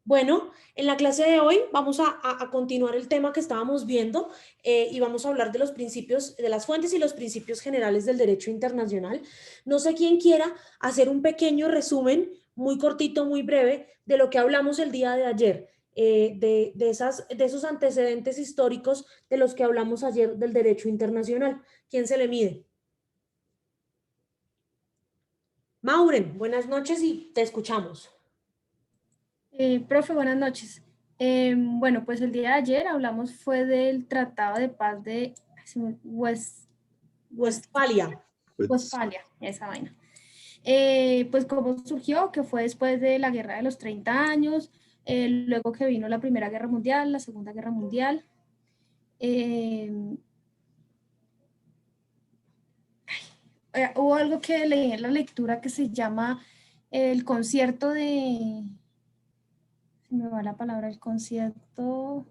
Bueno, en la clase de hoy vamos a continuar el tema que estábamos viendo y vamos a hablar de los principios, de las fuentes y los principios generales del derecho internacional. No sé quién quiera hacer un pequeño resumen, muy cortito, muy breve, de lo que hablamos el día de ayer, de esos antecedentes históricos de los que hablamos ayer del derecho internacional. ¿Quién se le mide? Mauren, buenas noches y te escuchamos. Profe, buenas noches. Bueno, pues el día de ayer hablamos fue del Tratado de Paz de West, Westfalia. Pues, Westfalia, esa vaina. Pues cómo surgió, que fue después de la Guerra de los 30 años, luego que vino la Primera Guerra Mundial, la Segunda Guerra Mundial. Hubo algo que leí en la lectura que se llama el concierto de, se me va la palabra, el concierto,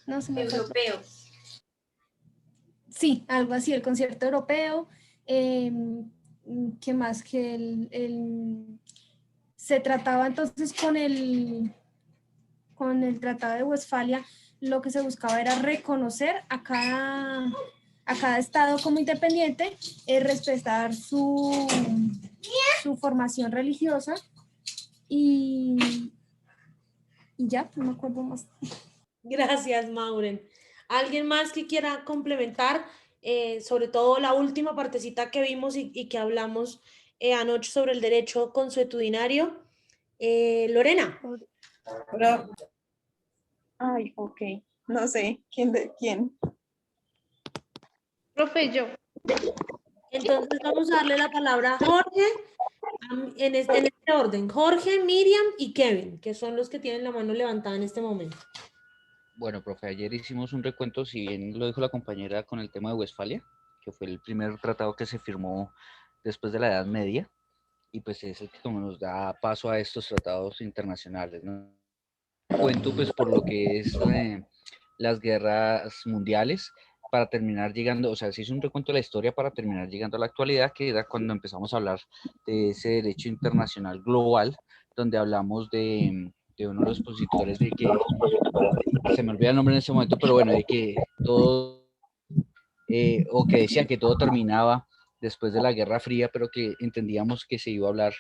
no se me fue. Europeo. Sí, algo así, el concierto europeo. ¿Qué más? Que se trataba entonces con el Tratado de Westfalia, lo que se buscaba era reconocer a cada estado como independiente, respetar su formación religiosa y, y ya, no me acuerdo más. Gracias, Mauren. ¿Alguien más que quiera complementar, sobre todo la última partecita que vimos y que hablamos anoche sobre el derecho consuetudinario? Lorena. Pero, ay, ok, no sé, ¿quién? Profe, yo. Entonces vamos a darle la palabra a Jorge, en este orden. Jorge, Miriam y Kevin, que son los que tienen la mano levantada en este momento. Bueno, profe, ayer hicimos un recuento, si bien lo dijo la compañera, con el tema de Westfalia, que fue el primer tratado que se firmó después de la Edad Media, y pues es el que como nos da paso a estos tratados internacionales, ¿no? Cuento pues por lo que es las guerras mundiales, para terminar llegando, o sea, se hizo un recuento de la historia para terminar llegando a la actualidad, que era cuando empezamos a hablar de ese derecho internacional global, donde hablamos de uno de los expositores de que, se me olvida el nombre en ese momento, pero bueno, de que todo, o que decía que todo terminaba después de la Guerra Fría, pero que entendíamos que se iba a hablar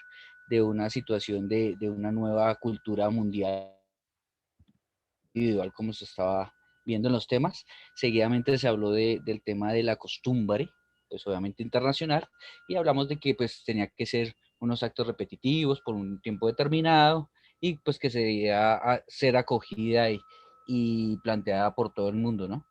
de una situación de una nueva cultura mundial individual como se estaba viendo en los temas. Seguidamente se habló del tema de la costumbre, pues obviamente internacional, y hablamos de que pues tenía que ser unos actos repetitivos por un tiempo determinado y pues que se debía ser acogida y planteada por todo el mundo, ¿no?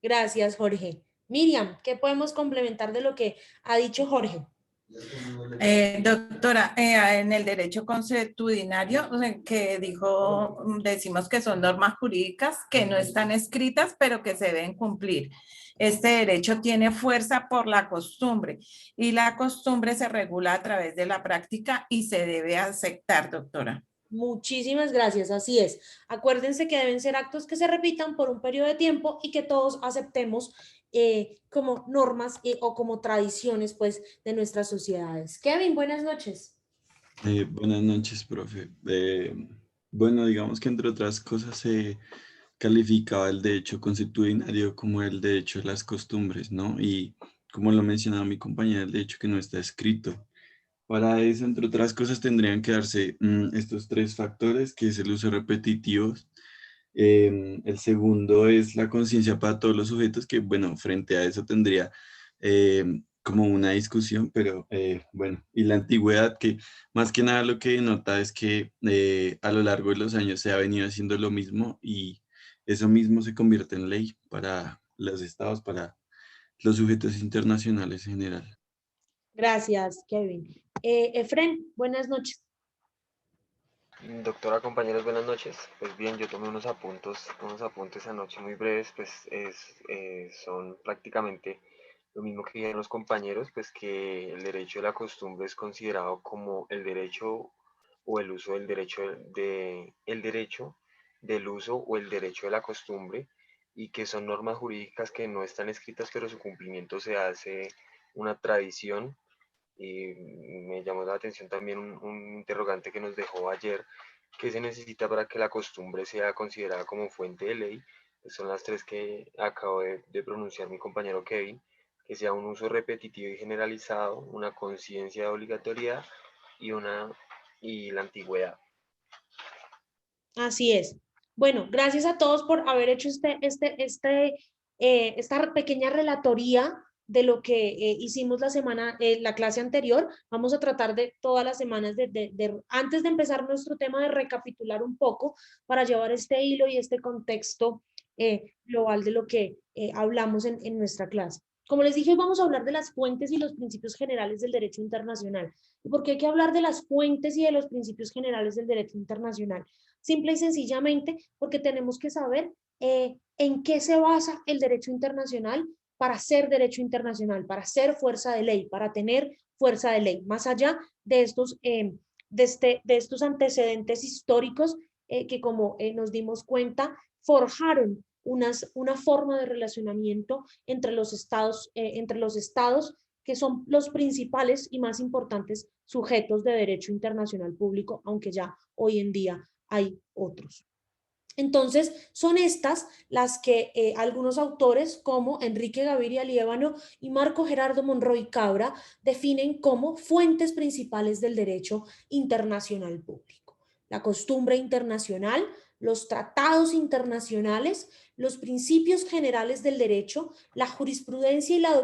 Gracias, Jorge. Miriam, ¿qué podemos complementar de lo que ha dicho Jorge? Doctora, en el derecho consuetudinario, o sea, que dijo, decimos que son normas jurídicas que no están escritas, pero que se deben cumplir. Este derecho tiene fuerza por la costumbre y la costumbre se regula a través de la práctica y se debe aceptar, doctora. Muchísimas gracias, así es. Acuérdense que deben ser actos que se repitan por un periodo de tiempo y que todos aceptemos como normas o como tradiciones, pues, de nuestras sociedades. Kevin, buenas noches. buenas noches, profe. Bueno, digamos que entre otras cosas se calificaba el derecho consuetudinario como el derecho de las costumbres, ¿no? Y como lo mencionaba mi compañera, el derecho que no está escrito. Para eso, entre otras cosas, tendrían que darse estos tres factores, que es el uso repetitivo. El segundo es la conciencia para todos los sujetos, que bueno, frente a eso tendría como una discusión, pero bueno, y la antigüedad, que más que nada lo que nota es que a lo largo de los años se ha venido haciendo lo mismo y eso mismo se convierte en ley para los estados, para los sujetos internacionales en general. Gracias, Kevin. Efren, buenas noches. Doctora, compañeros, buenas noches. Pues bien, yo tomé unos apuntes anoche muy breves, pues son prácticamente lo mismo que dijeron los compañeros, pues que el derecho de la costumbre es considerado como el derecho o el uso del derecho el derecho del uso o el derecho de la costumbre y que son normas jurídicas que no están escritas, pero su cumplimiento se hace una tradición. Y me llamó la atención también un interrogante que nos dejó ayer: ¿qué se necesita para que la costumbre sea considerada como fuente de ley? Pues son las tres que acabo de pronunciar mi compañero Kevin: que sea un uso repetitivo y generalizado, una conciencia de obligatoriedad y la antigüedad. Así es. Bueno, gracias a todos por haber hecho esta pequeña relatoría de lo que hicimos la clase anterior. Vamos a tratar de todas las semanas, antes de empezar nuestro tema, de recapitular un poco para llevar este hilo y este contexto global de lo que hablamos en nuestra clase. Como les dije, vamos a hablar de las fuentes y los principios generales del derecho internacional. ¿Y por qué hay que hablar de las fuentes y de los principios generales del derecho internacional? Simple y sencillamente porque tenemos que saber en qué se basa el derecho internacional para ser derecho internacional, para ser fuerza de ley, para tener fuerza de ley, más allá de estos antecedentes históricos que, como nos dimos cuenta, forjaron una forma de relacionamiento entre los estados que son los principales y más importantes sujetos de derecho internacional público, aunque ya hoy en día hay otros. Entonces, son estas las que algunos autores como Enrique Gaviria Liévano y Marco Gerardo Monroy Cabra definen como fuentes principales del derecho internacional público: la costumbre internacional, los tratados internacionales, los principios generales del derecho, la jurisprudencia y la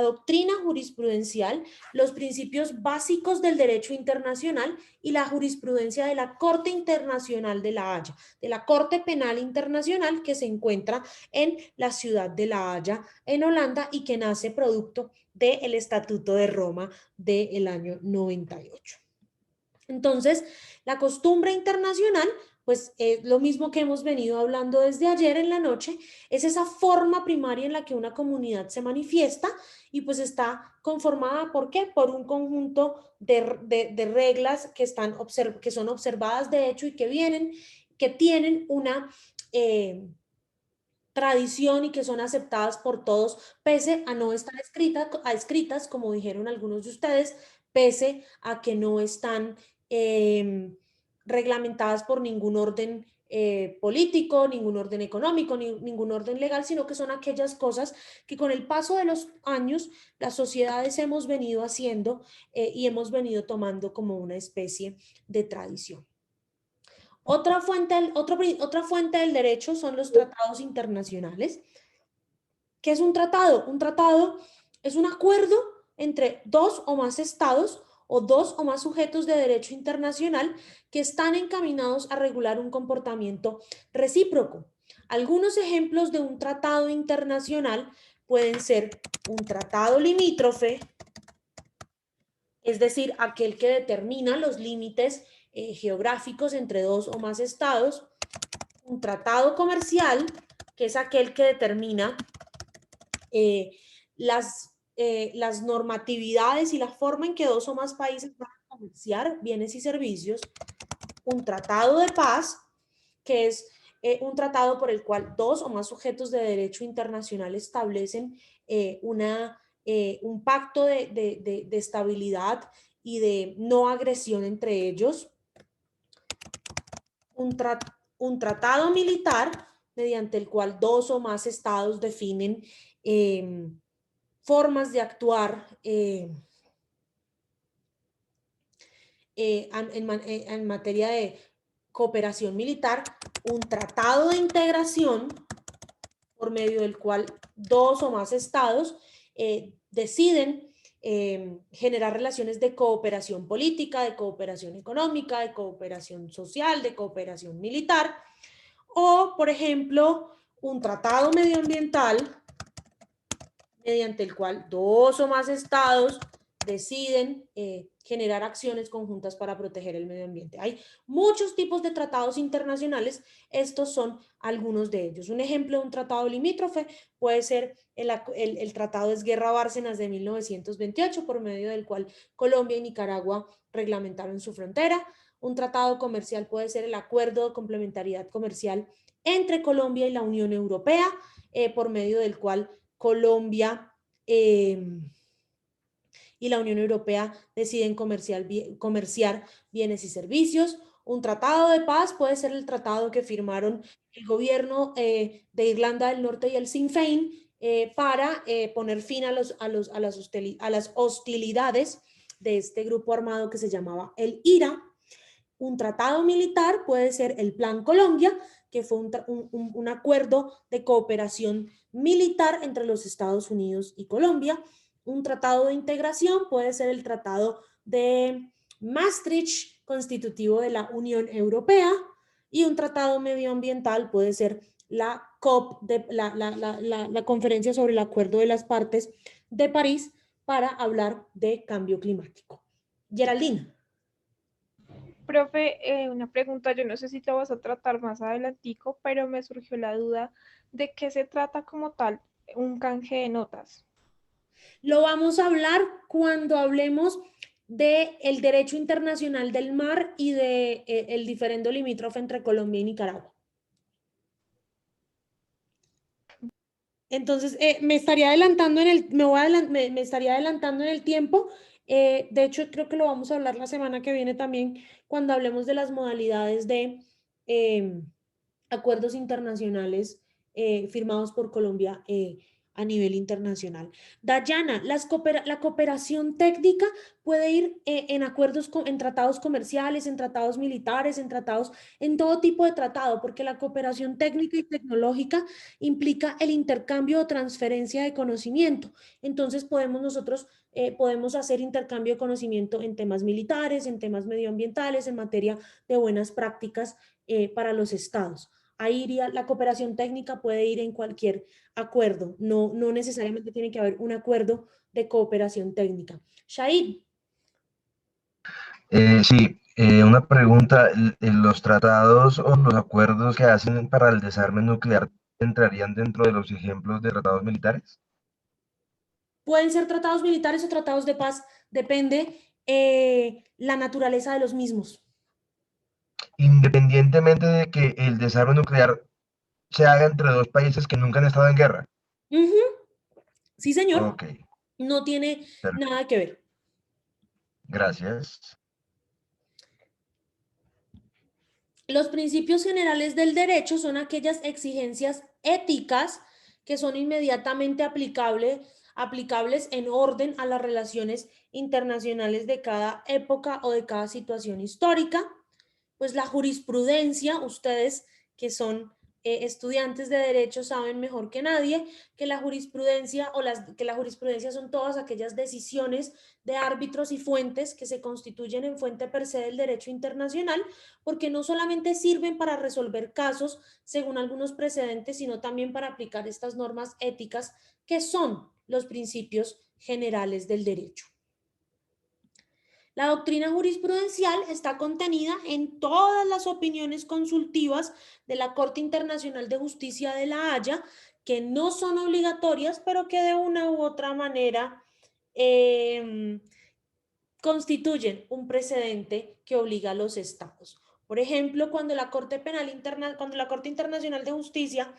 doctrina jurisprudencial, los principios básicos del derecho internacional y la jurisprudencia de la Corte Internacional de La Haya, de la Corte Penal Internacional, que se encuentra en la ciudad de La Haya, en Holanda, y que nace producto del Estatuto de Roma del año 98. Entonces, la costumbre internacional, pues lo mismo que hemos venido hablando desde ayer en la noche, es esa forma primaria en la que una comunidad se manifiesta y pues está conformada, ¿por qué? Por un conjunto de reglas que son observadas de hecho y que tienen una tradición y que son aceptadas por todos, pese a no estar escritas, como dijeron algunos de ustedes, pese a que no están reglamentadas por ningún orden político, ningún orden económico, ningún orden legal, sino que son aquellas cosas que con el paso de los años las sociedades hemos venido haciendo y hemos venido tomando como una especie de tradición. Otra fuente del derecho son los tratados internacionales. ¿Qué es un tratado? Un tratado es un acuerdo entre dos o más estados o dos o más sujetos de derecho internacional que están encaminados a regular un comportamiento recíproco. Algunos ejemplos de un tratado internacional pueden ser un tratado limítrofe, es decir, aquel que determina los límites geográficos entre dos o más estados; un tratado comercial, que es aquel que determina las normatividades y la forma en que dos o más países van a comerciar bienes y servicios; un tratado de paz, que es un tratado por el cual dos o más sujetos de derecho internacional establecen un pacto de estabilidad y de no agresión entre ellos; un tratado militar, mediante el cual dos o más estados definen formas de actuar en materia de cooperación militar; un tratado de integración, por medio del cual dos o más estados deciden generar relaciones de cooperación política, de cooperación económica, de cooperación social, de cooperación militar; o, por ejemplo, un tratado medioambiental, mediante el cual dos o más estados deciden generar acciones conjuntas para proteger el medio ambiente. Hay muchos tipos de tratados internacionales, estos son algunos de ellos. Un ejemplo de un tratado limítrofe puede ser el Tratado de Esguerra-Bárcenas de 1928, por medio del cual Colombia y Nicaragua reglamentaron su frontera. Un tratado comercial puede ser el Acuerdo de Complementariedad Comercial entre Colombia y la Unión Europea, por medio del cual Colombia y la Unión Europea deciden comerciar bienes y servicios. Un tratado de paz puede ser el tratado que firmaron el gobierno de Irlanda del Norte y el Sinn Féin para poner fin a las hostilidades de este grupo armado que se llamaba el IRA. Un tratado militar puede ser el Plan Colombia, que fue un acuerdo de cooperación militar entre los Estados Unidos y Colombia. Un tratado de integración puede ser el Tratado de Maastricht, constitutivo de la Unión Europea, y un tratado medioambiental puede ser la COP, la Conferencia sobre el Acuerdo de las Partes de París, para hablar de cambio climático. Geraldine. Profe, una pregunta, yo no sé si lo vas a tratar más adelantico, pero me surgió la duda de qué se trata como tal un canje de notas. Lo vamos a hablar cuando hablemos del derecho internacional del mar y de el diferendo limítrofe entre Colombia y Nicaragua. Entonces, me estaría adelantando me estaría adelantando en el tiempo. De hecho, creo que lo vamos a hablar la semana que viene también, cuando hablemos de las modalidades de acuerdos internacionales firmados por Colombia a nivel internacional. Dayana, la cooperación técnica puede ir en acuerdos, en tratados comerciales, en tratados militares, en todo tipo de tratado, porque la cooperación técnica y tecnológica implica el intercambio o transferencia de conocimiento. Entonces nosotros podemos hacer intercambio de conocimiento en temas militares, en temas medioambientales, en materia de buenas prácticas para los estados. Ahí iría, la cooperación técnica puede ir en cualquier acuerdo, no necesariamente tiene que haber un acuerdo de cooperación técnica. Shahid. Sí, una pregunta, ¿los tratados o los acuerdos que hacen para el desarme nuclear entrarían dentro de los ejemplos de tratados militares? Pueden ser tratados militares o tratados de paz, depende la naturaleza de los mismos. Independientemente de que el desarme nuclear se haga entre dos países que nunca han estado en guerra. Sí, señor. Ok. No tiene nada que ver. Gracias. Los principios generales del derecho son aquellas exigencias éticas que son inmediatamente aplicables en orden a las relaciones internacionales de cada época o de cada situación histórica. Pues la jurisprudencia, ustedes que son estudiantes de derecho saben mejor que nadie que la jurisprudencia son todas aquellas decisiones de árbitros y fuentes que se constituyen en fuente per se del derecho internacional, porque no solamente sirven para resolver casos según algunos precedentes, sino también para aplicar estas normas éticas que son los principios generales del derecho. La doctrina jurisprudencial está contenida en todas las opiniones consultivas de la Corte Internacional de Justicia de La Haya, que no son obligatorias, pero que de una u otra manera constituyen un precedente que obliga a los estados. Por ejemplo, cuando la Corte Internacional de Justicia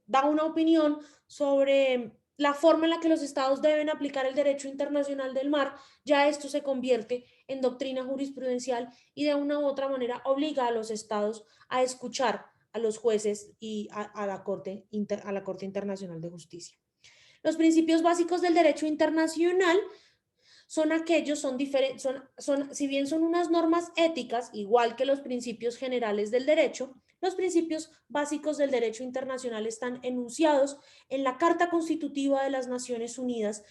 da una opinión sobre la forma en la que los estados deben aplicar el derecho internacional del mar, ya esto se convierte en doctrina jurisprudencial y de una u otra manera obliga a los estados a escuchar a los jueces y a la Corte Internacional de Justicia. Los principios básicos del derecho internacional son aquellos, si bien son unas normas éticas, igual que los principios generales del derecho, los principios básicos del derecho internacional están enunciados en la Carta Constitutiva de las Naciones Unidas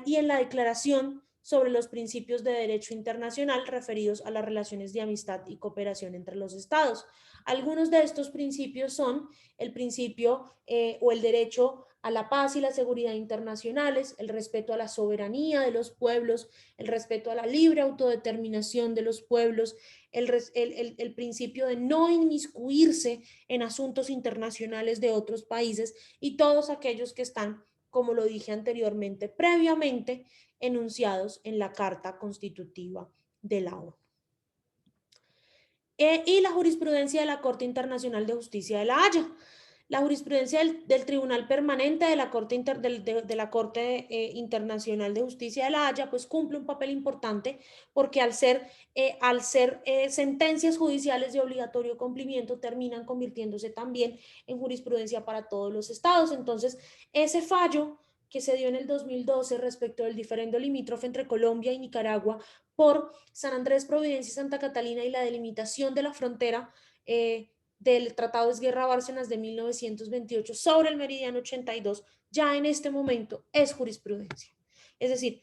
y en la Declaración sobre los Principios de Derecho Internacional referidos a las relaciones de amistad y cooperación entre los estados. Algunos de estos principios son el principio o el derecho a la paz y la seguridad internacionales, el respeto a la soberanía de los pueblos, el respeto a la libre autodeterminación de los pueblos, el principio de no inmiscuirse en asuntos internacionales de otros países y todos aquellos que están, como lo dije anteriormente, previamente enunciados en la Carta Constitutiva de la ONU. Y la jurisprudencia de la Corte Internacional de Justicia de La Haya. la jurisprudencia del Tribunal Permanente de la Corte, Internacional de Justicia de La Haya, pues cumple un papel importante porque al ser sentencias judiciales de obligatorio cumplimiento terminan convirtiéndose también en jurisprudencia para todos los estados. Entonces, ese fallo que se dio en el 2012 respecto del diferendo limítrofe entre Colombia y Nicaragua por San Andrés, Providencia y Santa Catalina y la delimitación de la frontera del Tratado de Esguerra-Bárcenas de 1928 sobre el Meridiano 82, ya en este momento es jurisprudencia. Es decir,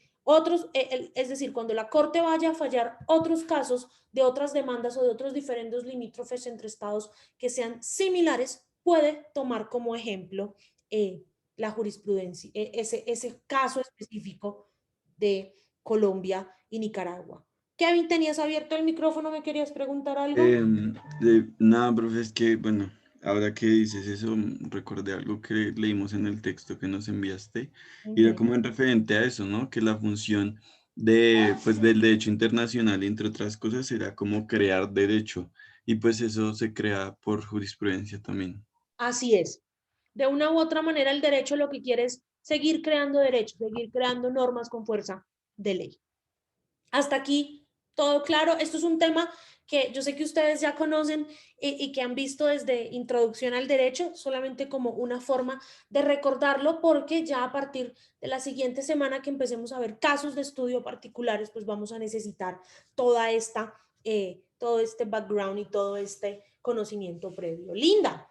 cuando la Corte vaya a fallar otros casos de otras demandas o de otros diferendos limítrofes entre estados que sean similares, puede tomar como ejemplo la jurisprudencia, ese caso específico de Colombia y Nicaragua. Kevin, tenías abierto el micrófono, ¿me querías preguntar algo? Nada, profe, es que, bueno, ahora que dices eso, recordé algo que leímos en el texto que nos enviaste, y era como en referente a eso, ¿no? Que la función pues, del derecho internacional, entre otras cosas, era como crear derecho, y pues eso se crea por jurisprudencia también. Así es. De una u otra manera, el derecho lo que quiere es seguir creando derechos, seguir creando normas con fuerza de ley. Hasta aquí, todo claro. Esto es un tema que yo sé que ustedes ya conocen y que han visto desde introducción al derecho, solamente como una forma de recordarlo, porque ya a partir de la siguiente semana que empecemos a ver casos de estudio particulares, pues vamos a necesitar todo este background y todo este conocimiento previo. Linda.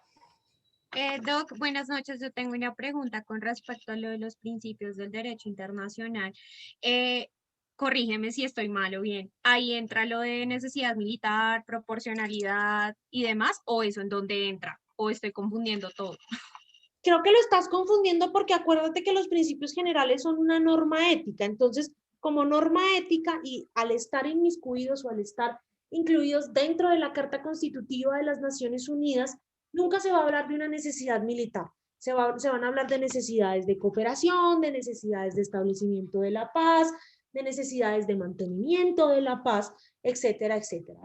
Doc, buenas noches. Yo tengo una pregunta con respecto a lo de los principios del derecho internacional. Corrígeme si estoy mal o bien. ¿Ahí entra lo de necesidad militar, proporcionalidad y demás? ¿O eso en dónde entra? ¿O estoy confundiendo todo? Creo que lo estás confundiendo porque acuérdate que los principios generales son una norma ética. Entonces, como norma ética y al estar inmiscuidos o al estar incluidos dentro de la Carta Constitutiva de las Naciones Unidas, nunca se va a hablar de una necesidad militar. Se van a hablar de necesidades de cooperación, de necesidades de establecimiento de la paz, de necesidades de mantenimiento de la paz, etcétera, etcétera.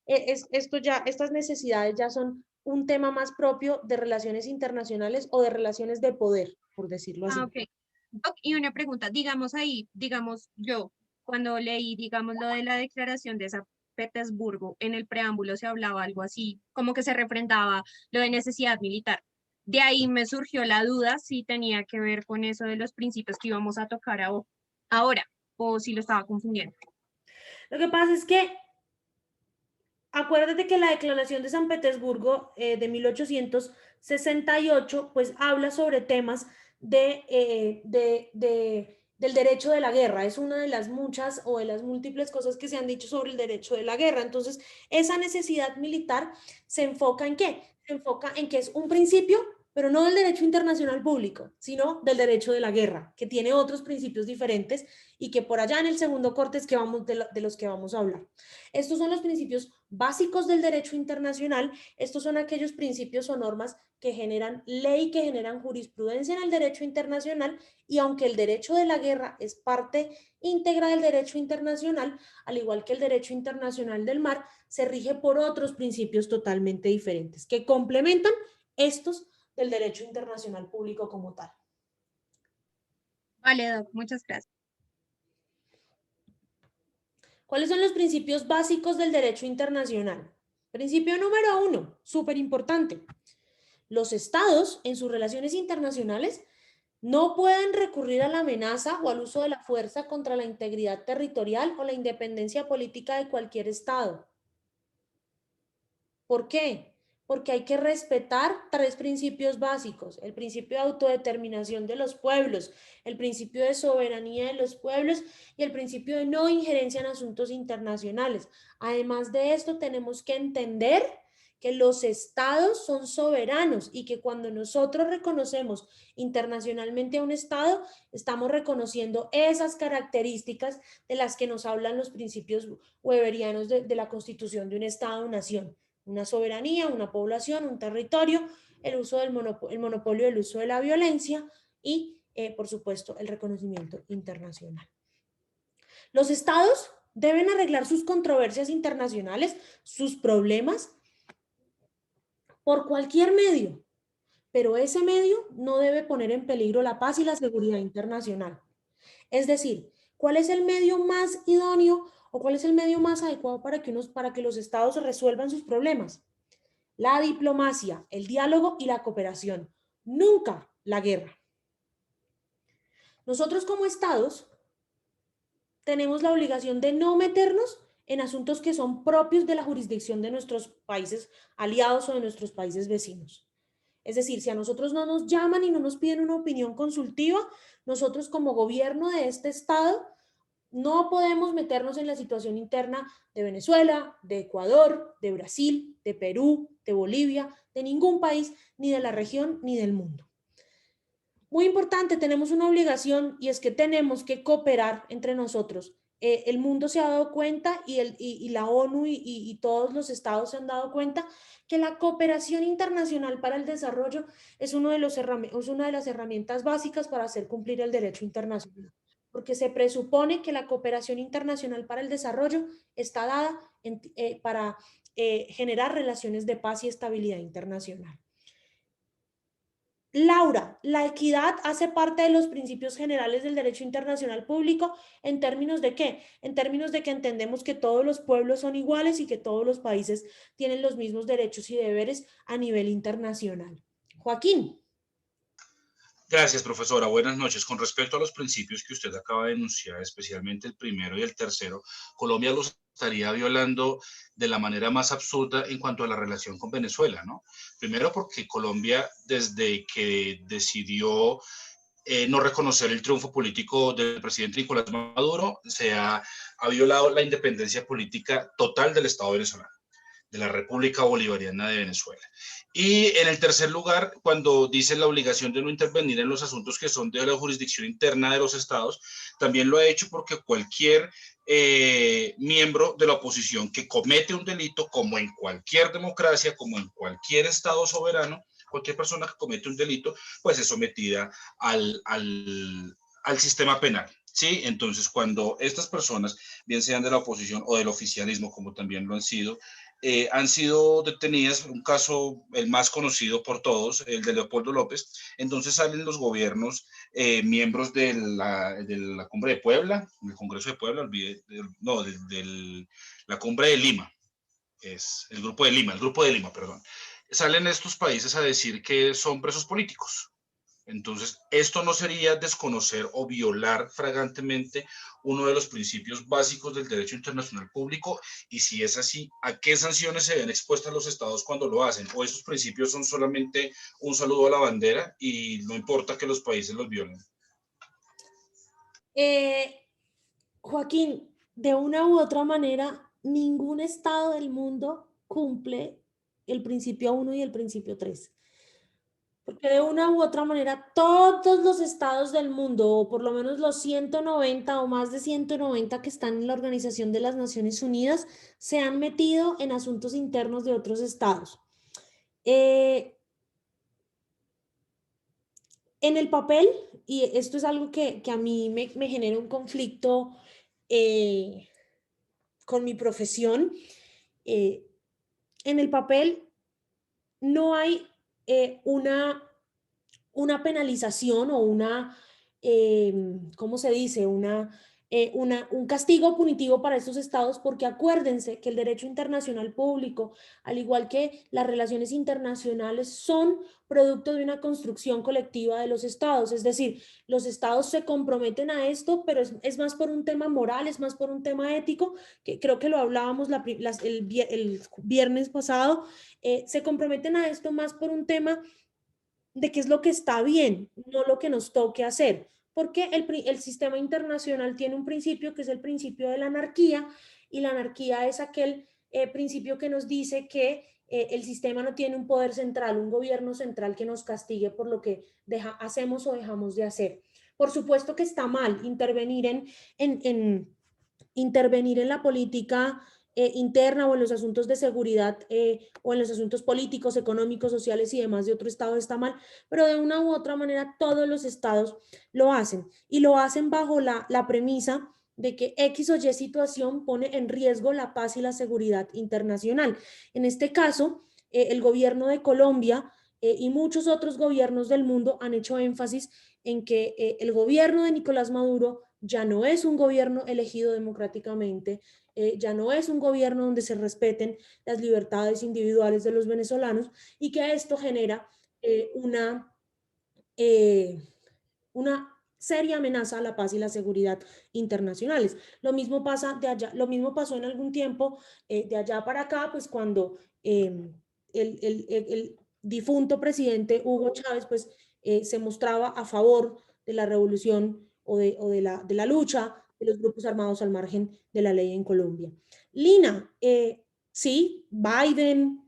Estas necesidades ya son un tema más propio de relaciones internacionales o de relaciones de poder, por decirlo así. Ah, ok. Doc, y una pregunta, digamos ahí, digamos yo, cuando leí, digamos, lo de la declaración de San Petersburgo, en el preámbulo se hablaba algo así, como que se refrendaba lo de necesidad militar. De ahí me surgió la duda si tenía que ver con eso de los principios que íbamos a tocar ahora, o si lo estaba confundiendo. Lo que pasa es que acuérdate que la Declaración de San Petersburgo de 1868 pues habla sobre temas del derecho de la guerra. Es una de las muchas o de las múltiples cosas que se han dicho sobre el derecho de la guerra. Entonces, esa necesidad militar se enfoca ¿en qué? Se enfoca en que es un principio, pero no del derecho internacional público, sino del derecho de la guerra, que tiene otros principios diferentes y que por allá en el segundo corte es que de los que vamos a hablar. Estos son los principios básicos del derecho internacional. Estos son aquellos principios o normas que generan ley, que generan jurisprudencia en el derecho internacional, y aunque el derecho de la guerra es parte íntegra del derecho internacional, al igual que el derecho internacional del mar, se rige por otros principios totalmente diferentes que complementan estos del derecho internacional público como tal. Vale, Doc, muchas gracias. ¿Cuáles son los principios básicos del derecho internacional? Principio número 1, súper importante. Los estados en sus relaciones internacionales no pueden recurrir a la amenaza o al uso de la fuerza contra la integridad territorial o la independencia política de cualquier estado. ¿Por qué? Porque hay que respetar 3 principios básicos: el principio de autodeterminación de los pueblos, el principio de soberanía de los pueblos y el principio de no injerencia en asuntos internacionales. Además de esto, tenemos que entender que los estados son soberanos y que cuando nosotros reconocemos internacionalmente a un estado, estamos reconociendo esas características de las que nos hablan los principios weberianos de la constitución de un estado-nación. Una soberanía, una población, un territorio, el uso del monopolio del uso de la violencia y, por supuesto, el reconocimiento internacional. Los estados deben arreglar sus controversias internacionales, sus problemas, por cualquier medio, pero ese medio no debe poner en peligro la paz y la seguridad internacional. Es decir, ¿cuál es el medio más idóneo o cuál es el medio más adecuado para que los estados resuelvan sus problemas? La diplomacia, el diálogo y la cooperación. Nunca la guerra. Nosotros como estados tenemos la obligación de no meternos en asuntos que son propios de la jurisdicción de nuestros países aliados o de nuestros países vecinos. Es decir, si a nosotros no nos llaman y no nos piden una opinión consultiva, nosotros como gobierno de este estado no podemos meternos en la situación interna de Venezuela, de Ecuador, de Brasil, de Perú, de Bolivia, de ningún país, ni de la región, ni del mundo. Muy importante, tenemos una obligación y es que tenemos que cooperar entre nosotros. El mundo se ha dado cuenta y la ONU y todos los estados se han dado cuenta que la cooperación internacional para el desarrollo es una de las herramientas básicas para hacer cumplir el derecho internacional, porque se presupone que la cooperación internacional para el desarrollo está dada para generar relaciones de paz y estabilidad internacional. Laura, la equidad hace parte de los principios generales del derecho internacional público ¿en términos de qué? En términos de que entendemos que todos los pueblos son iguales y que todos los países tienen los mismos derechos y deberes a nivel internacional. Joaquín. Gracias, profesora. Buenas noches. Con respecto a los principios que usted acaba de enunciar, especialmente el primero y el tercero, Colombia los estaría violando de la manera más absurda en cuanto a la relación con Venezuela, ¿no? Primero porque Colombia, desde que decidió no reconocer el triunfo político del presidente Nicolás Maduro, ha violado la independencia política total del Estado venezolano, de la República Bolivariana de Venezuela. Y en el tercer lugar, cuando dice la obligación de no intervenir en los asuntos que son de la jurisdicción interna de los estados, también lo ha hecho porque cualquier miembro de la oposición que comete un delito, como en cualquier democracia, como en cualquier estado soberano, cualquier persona que comete un delito, pues es sometida al sistema penal. Sí, entonces cuando estas personas, bien sean de la oposición o del oficialismo, como también lo han sido detenidas, un caso el más conocido por todos, el de Leopoldo López, entonces salen los gobiernos, miembros de la Cumbre de Puebla, del Congreso de Puebla, la Cumbre de Lima, es el Grupo de Lima, perdón, salen estos países a decir que son presos políticos. Entonces, esto no sería desconocer o violar flagrantemente uno de los principios básicos del derecho internacional público, y si es así, ¿a qué sanciones se ven expuestas los estados cuando lo hacen? ¿O esos principios son solamente un saludo a la bandera y no importa que los países los violen? Joaquín, de una u otra manera, ningún estado del mundo cumple el principio 1 y el principio 3. Porque de una u otra manera todos los estados del mundo, o por lo menos los 190 o más de 190 que están en la Organización de las Naciones Unidas, se han metido en asuntos internos de otros estados. En el papel, y esto es algo que a mí me genera un conflicto con mi profesión, en el papel no hay una penalización o ¿cómo se dice? Un castigo punitivo para estos estados, porque acuérdense que el derecho internacional público, al igual que las relaciones internacionales, son producto de una construcción colectiva de los estados. Es decir, los estados se comprometen a esto, pero es más por un tema moral, es más por un tema ético, que creo que lo hablábamos el viernes pasado. Se comprometen a esto más por un tema de qué es lo que está bien, no lo que nos toque hacer, porque el sistema internacional tiene un principio que es el principio de la anarquía, y la anarquía es aquel principio que nos dice que el sistema no tiene un poder central, un gobierno central que nos castigue por lo que hacemos o dejamos de hacer. Por supuesto que está mal intervenir en la política interna o en los asuntos de seguridad o en los asuntos políticos, económicos, sociales y demás de otro estado está mal, pero de una u otra manera todos los estados lo hacen, y lo hacen bajo la premisa de que X o Y situación pone en riesgo la paz y la seguridad internacional. En este caso, el gobierno de Colombia y muchos otros gobiernos del mundo han hecho énfasis en que el gobierno de Nicolás Maduro ya no es un gobierno elegido democráticamente, ya no es un gobierno donde se respeten las libertades individuales de los venezolanos, y que esto genera eh, una seria amenaza a la paz y la seguridad internacionales. Lo mismo pasa de allá, lo mismo pasó en algún tiempo de allá para acá, pues cuando el difunto presidente Hugo Chávez pues se mostraba a favor de la revolución de la lucha de los grupos armados al margen de la ley en Colombia. Lina, sí, Biden,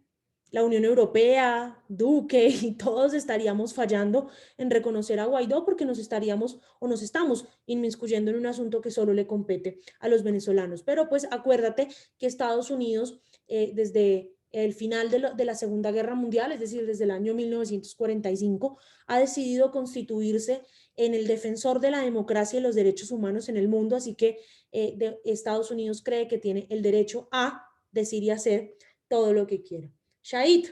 la Unión Europea, Duque y todos estaríamos fallando en reconocer a Guaidó, porque nos estaríamos o nos estamos inmiscuyendo en un asunto que solo le compete a los venezolanos. Pero pues acuérdate que Estados Unidos desde el final de la Segunda Guerra Mundial, es decir, desde el año 1945, ha decidido constituirse en el defensor de la democracia y los derechos humanos en el mundo, así que Estados Unidos cree que tiene el derecho a decir y hacer todo lo que quiera. Shahid.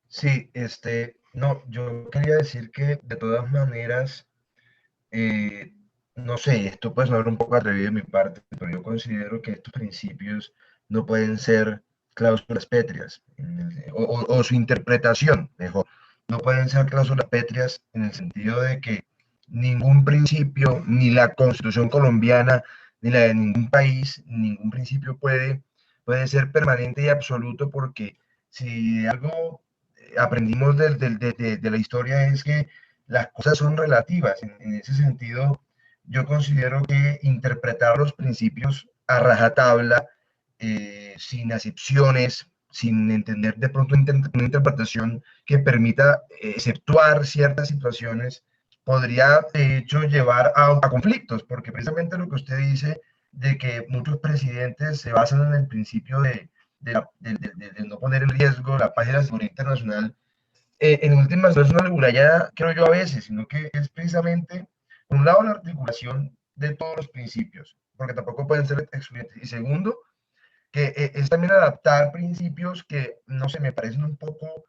Sí, no, yo quería decir que de todas maneras, eh, no sé, esto puede sonar un poco atrevido de mi parte, pero yo considero que estos principios no pueden ser cláusulas pétreas, o su interpretación, mejor, no pueden ser cláusulas pétreas en el sentido de que ningún principio, ni la Constitución colombiana, ni la de ningún país, ningún principio puede ser permanente y absoluto, porque si algo aprendimos de la historia es que las cosas son relativas. En ese sentido, yo considero que interpretar los principios a rajatabla, sin acepciones, sin entender de pronto una interpretación que permita exceptuar ciertas situaciones, podría de hecho llevar a conflictos, porque precisamente lo que usted dice de que muchos presidentes se basan en el principio de no poner en riesgo la paz y la seguridad internacional, en últimas no es una regularidad, creo yo, a veces, sino que es precisamente, por un lado, la articulación de todos los principios, porque tampoco pueden ser excluyentes. Y segundo, que es también adaptar principios que, no sé, me parecen un poco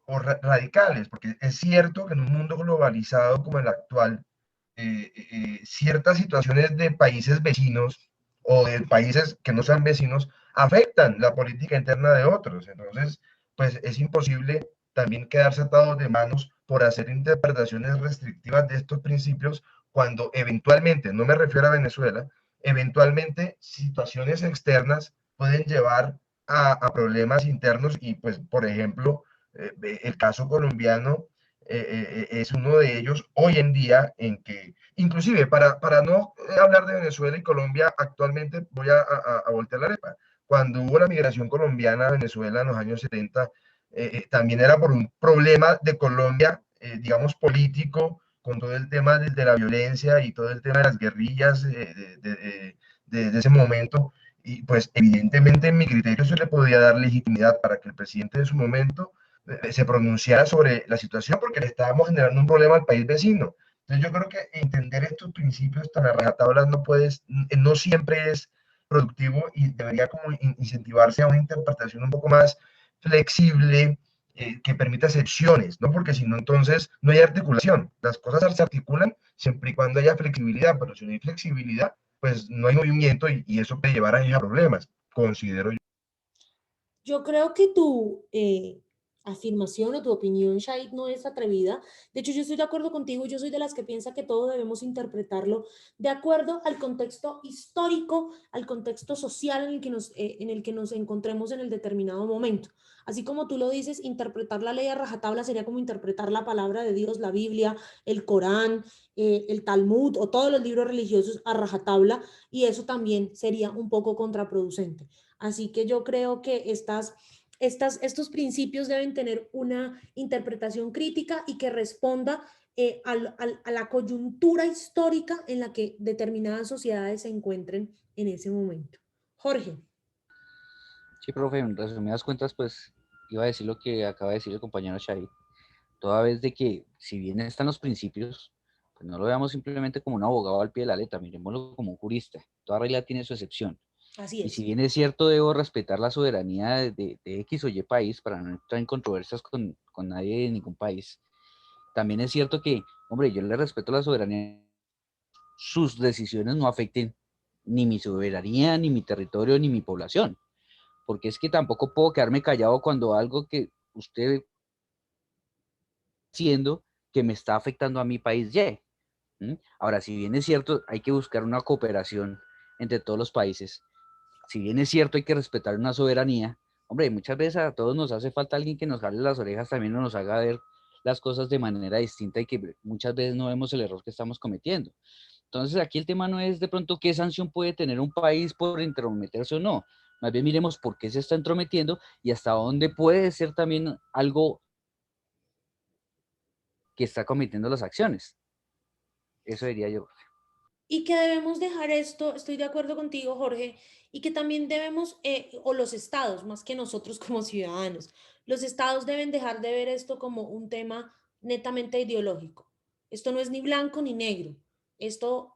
radicales, porque es cierto que en un mundo globalizado como el actual, ciertas situaciones de países vecinos o de países que no sean vecinos afectan la política interna de otros. Entonces, pues es imposible también quedarse atados de manos por hacer interpretaciones restrictivas de estos principios cuando eventualmente, no me refiero a Venezuela, eventualmente situaciones externas pueden llevar a problemas internos y pues, por ejemplo, el caso colombiano es uno de ellos hoy en día, en que, inclusive, para no hablar de Venezuela y Colombia, actualmente voy a voltear la arepa. Cuando hubo la migración colombiana a Venezuela en los años 70, también era por un problema de Colombia, digamos, político, con todo el tema de la violencia y todo el tema de las guerrillas de ese momento. Y pues evidentemente en mi criterio se le podía dar legitimidad para que el presidente de su momento se pronunciara sobre la situación, porque le estábamos generando un problema al país vecino. Entonces yo creo que entender estos principios tan a rajatabla no siempre es productivo, y debería como incentivarse a una interpretación un poco más flexible, que permita excepciones, ¿no? Porque si no, entonces no hay articulación. Las cosas se articulan siempre y cuando haya flexibilidad, pero si no hay flexibilidad, pues no hay movimiento, y eso puede llevar a problemas, considero yo. Yo creo que tu afirmación o tu opinión, Shahid, no es atrevida. De hecho, yo estoy de acuerdo contigo. Yo soy de las que piensa que todo debemos interpretarlo de acuerdo al contexto histórico, al contexto social en el que nos encontremos en el determinado momento. Así como tú lo dices, interpretar la ley a rajatabla sería como interpretar la palabra de Dios, la Biblia, el Corán, el Talmud o todos los libros religiosos a rajatabla, y eso también sería un poco contraproducente. Así que yo creo que estos principios deben tener una interpretación crítica y que responda a la coyuntura histórica en la que determinadas sociedades se encuentren en ese momento. Jorge. Sí, profe, en resumidas cuentas, pues iba a decir lo que acaba de decir el compañero Shahid, toda vez de que si bien están los principios, pues no lo veamos simplemente como un abogado al pie de la letra, miremoslo como un jurista. Toda regla tiene su excepción. Así Y es. si bien es cierto, debo respetar la soberanía de X o Y país para no entrar en controversias con nadie de ningún país, también es cierto que, hombre, yo le respeto la soberanía, sus decisiones no afecten ni mi soberanía, ni mi territorio, ni mi población. Porque es que tampoco puedo quedarme callado cuando algo que usted haciendo que me está afectando a mi país Y. ¿Mm? Ahora, si bien es cierto, hay que buscar una cooperación entre todos los países. Si bien es cierto, hay que respetar una soberanía. Hombre, muchas veces a todos nos hace falta alguien que nos jale las orejas también o nos haga ver las cosas de manera distinta y que muchas veces no vemos el error que estamos cometiendo. Entonces, aquí el tema no es de pronto qué sanción puede tener un país por intrometerse o no. Más bien miremos por qué se está entrometiendo y hasta dónde puede ser también algo que está cometiendo las acciones. Eso diría yo. Y que debemos dejar esto, estoy de acuerdo contigo, Jorge, y que también debemos, o los estados, más que nosotros como ciudadanos, los estados deben dejar de ver esto como un tema netamente ideológico. Esto no es ni blanco ni negro. Esto,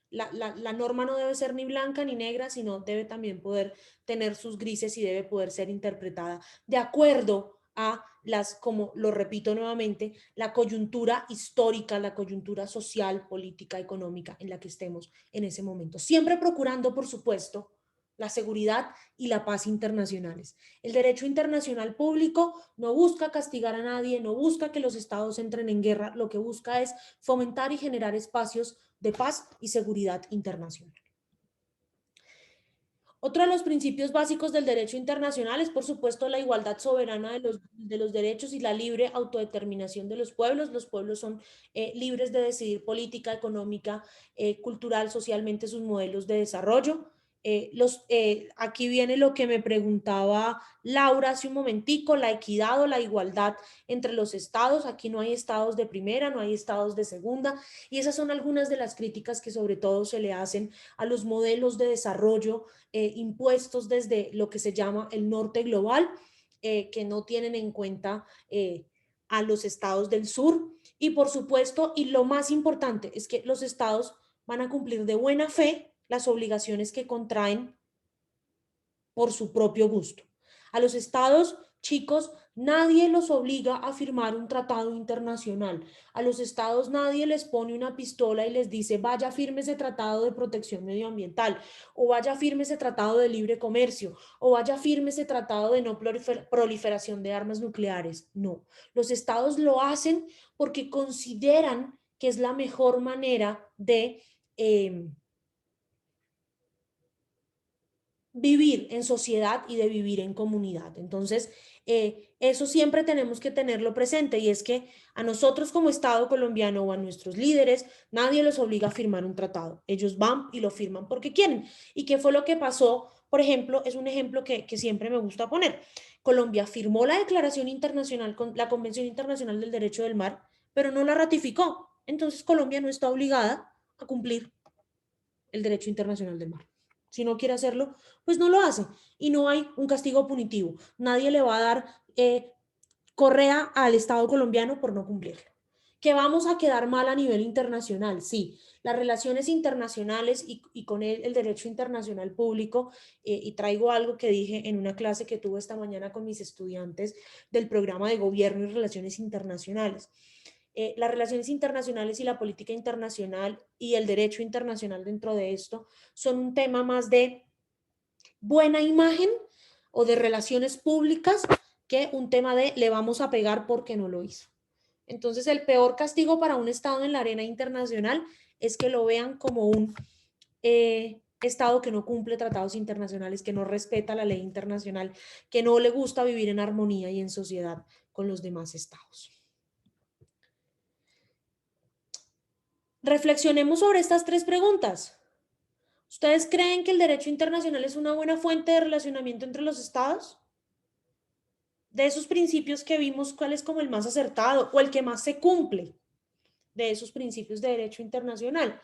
la norma no debe ser ni blanca ni negra, sino debe también poder tener sus grises y debe poder ser interpretada de acuerdo a las, como lo repito nuevamente, la coyuntura histórica, la coyuntura social, política, económica en la que estemos en ese momento. Siempre procurando, por supuesto, la seguridad y la paz internacionales. El derecho internacional público no busca castigar a nadie, no busca que los estados entren en guerra, lo que busca es fomentar y generar espacios de paz y seguridad internacional. Otro de los principios básicos del derecho internacional es, por supuesto, la igualdad soberana de los derechos y la libre autodeterminación de los pueblos. Los pueblos son libres de decidir política, económica, cultural, socialmente sus modelos de desarrollo. Aquí viene lo que me preguntaba Laura hace un momentico, la equidad o la igualdad entre los estados. Aquí no hay estados de primera, no hay estados de segunda, y esas son algunas de las críticas que sobre todo se le hacen a los modelos de desarrollo impuestos desde lo que se llama el norte global, que no tienen en cuenta a los estados del sur. Y por supuesto, y lo más importante, es que los estados van a cumplir de buena fe las obligaciones que contraen por su propio gusto. A los estados, chicos, nadie los obliga a firmar un tratado internacional. A los estados nadie les pone una pistola y les dice, vaya, firme ese tratado de protección medioambiental, o vaya, firme ese tratado de libre comercio, o vaya, firme ese tratado de no proliferación de armas nucleares. No, los estados lo hacen porque consideran que es la mejor manera de vivir en sociedad y de vivir en comunidad. Entonces, eso siempre tenemos que tenerlo presente, y es que a nosotros como Estado colombiano o a nuestros líderes, nadie los obliga a firmar un tratado. Ellos van y lo firman porque quieren. ¿Y qué fue lo que pasó? Por ejemplo, es un ejemplo que siempre me gusta poner. Colombia firmó la Declaración Internacional, la Convención Internacional del Derecho del Mar, pero no la ratificó. Entonces, Colombia no está obligada a cumplir el derecho internacional del mar. Si no quiere hacerlo, pues no lo hace, y no hay un castigo punitivo. Nadie le va a dar correa al Estado colombiano por no cumplirlo. Que vamos a quedar mal a nivel internacional, sí. Las relaciones internacionales y con el derecho internacional público, y traigo algo que dije en una clase que tuve esta mañana con mis estudiantes del programa de gobierno y relaciones internacionales. Las relaciones internacionales y la política internacional y el derecho internacional dentro de esto son un tema más de buena imagen o de relaciones públicas que un tema de le vamos a pegar porque no lo hizo. Entonces, el peor castigo para un Estado en la arena internacional es que lo vean como un Estado que no cumple tratados internacionales, que no respeta la ley internacional, que no le gusta vivir en armonía y en sociedad con los demás estados. Reflexionemos sobre estas tres preguntas. ¿Ustedes creen que el derecho internacional es una buena fuente de relacionamiento entre los estados? De esos principios que vimos, ¿cuál es como el más acertado o el que más se cumple de esos principios de derecho internacional?